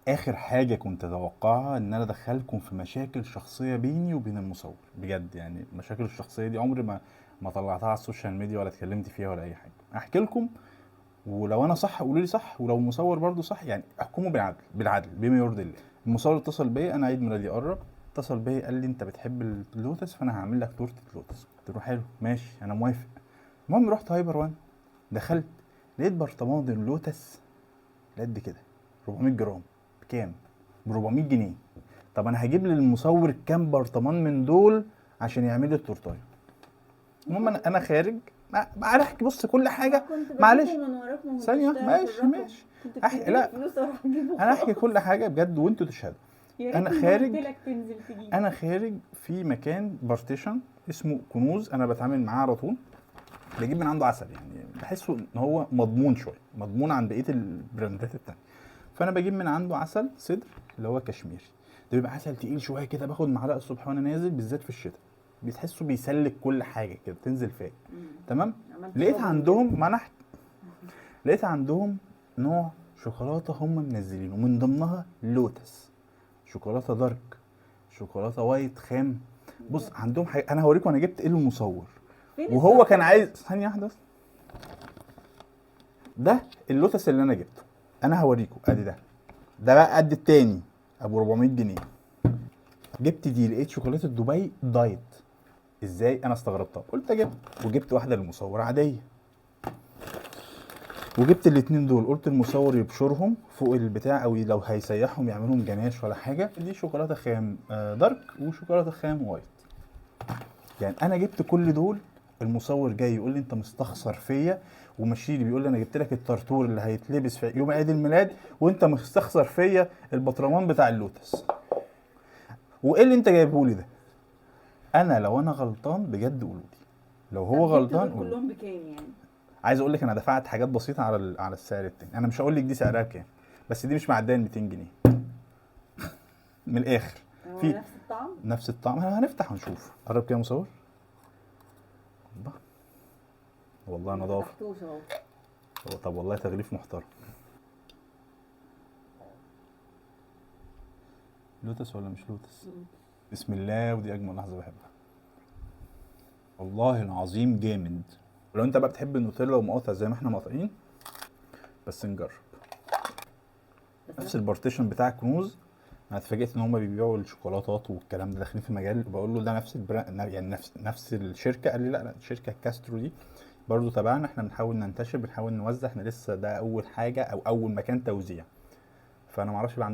اخر حاجه كنت اتوقعها ان انا ادخلكم في مشاكل شخصيه بيني وبين المصور بجد. يعني المشاكل الشخصيه دي عمري ما طلعتها على السوشيال ميديا ولا اتكلمت فيها ولا اي حاجه. احكي لكم، ولو انا صح قولوا لي صح، ولو المصور برضو صح يعني احكموا بالعدل، بالعدل بما يرضي الله. المصور اتصل بيا، انا عيد ميلادي قرب، اتصل بيا قال لي انت بتحب اللوتس فانا هعمل لك تورته لوتس. قلت له حلو ماشي انا موافق. المهم رحت هايبر وان، دخلت لقيت برطمان اللوتس قد كده 400 جرام. بكام؟ ب 400 جنيه. طب انا هجيب للمصور كام برطمان من دول عشان يعمل لي التورتايه؟ المهم انا خارج، ما احكي بص كل ما حاجه. كنت معلش بجيبه من وراك، ما ثانيه، كنتش تعرف ماشي الرقم. ماشي. كنت احكي بتديني لا، فلوس اروح اجيبه انا احكي خلاص. كل حاجه بجد وانتوا تشهدوا. يا انا ريتني ما قلت خارج، لك تنزل تجيب. انا خارج في مكان بارتيشن اسمه كنوز، انا بتعامل معاه على طول، بجيب من عنده عسل، يعني بحسه ان هو مضمون شويه، مضمون عن بقيه البراندات التانيه. فانا بجيب من عنده عسل صدر اللي هو كشميري، ده بيبقى عسل تقيل شويه كده، باخد معلقه الصبح وانا نازل بالذات في الشتاء، بتحسه بيسلك كل حاجه كده تنزل فيها. تمام. عملت لقيت شوبينج كده. عندهم، ما انا لقيت عندهم نوع شوكولاته هم منزلينه من ضمنها لوتس، شوكولاته دارك، شوكولاته وايت خام. بص عندهم حاجه، انا هوريكم انا جبت ايه المصور. فين وهو كان الصفرة عايز دي؟ ثانيه واحده بس. ده اللوتس اللي انا جبته، انا هوريكم ادي ده بقى قد التاني ابو 400 جنيه. جبت دي، لقيت شوكولاته دبي دايت. ازاي؟ انا استغربتها، قلت اجيب، وجبت واحده للمصور عاديه، وجبت الاتنين دول قلت المصور يبشرهم فوق البتاع، او لو هيسيحهم يعملهم جناش ولا حاجه. دي شوكولاته خام دارك، وشوكولاته خام وايت. يعني انا جبت كل دول، المصور جاي يقول لي انت مستخسر فيا، وماشي لي بيقول لي انا جبت لك الطرطور اللي هيتلبس في يوم عيد الميلاد، وانت مستخسر فيا البطرمان بتاع اللوتس. وايه اللي انت جايبه لي ده؟ انا لو انا غلطان بجد قولوا لي، لو هو طب جبت غلطان دول قولوا لي. كلهم بكام يعني؟ عايز اقول لك انا دفعت حاجات بسيطه على على السعر التاني، انا مش هقول لك دي سعرها كام، بس دي مش معديه ال 200 جنيه. من الاخر. هو في نفس الطعم؟ نفس الطعم، هنفتح ونشوف. قرب كده يا مصور. الله. والله ما نظافه. فتحتوش اهو. طب والله تغليف محترم. لوتس ولا مش لوتس؟ بسم الله، ودي اجمل لحظه بحبها والله العظيم، جامد. ولو انت بقى بتحب النوتيلا ومقاطع زي ما احنا مقاطعين، بس نجرب. نفس البارتيشن بتاع كنوز، انا اتفاجئت ان هم بيبيعوا الشوكولاتات والكلام ده، داخلين في مجال. بقول له ده نفس يعني نفس الشركه. قال لي لا الشركه كاسترو دي برضو تبعنا، احنا بنحاول ننتشر، بنحاول نوزع، احنا لسه ده اول حاجه او اول مكان توزيع. فانا معرفش بقى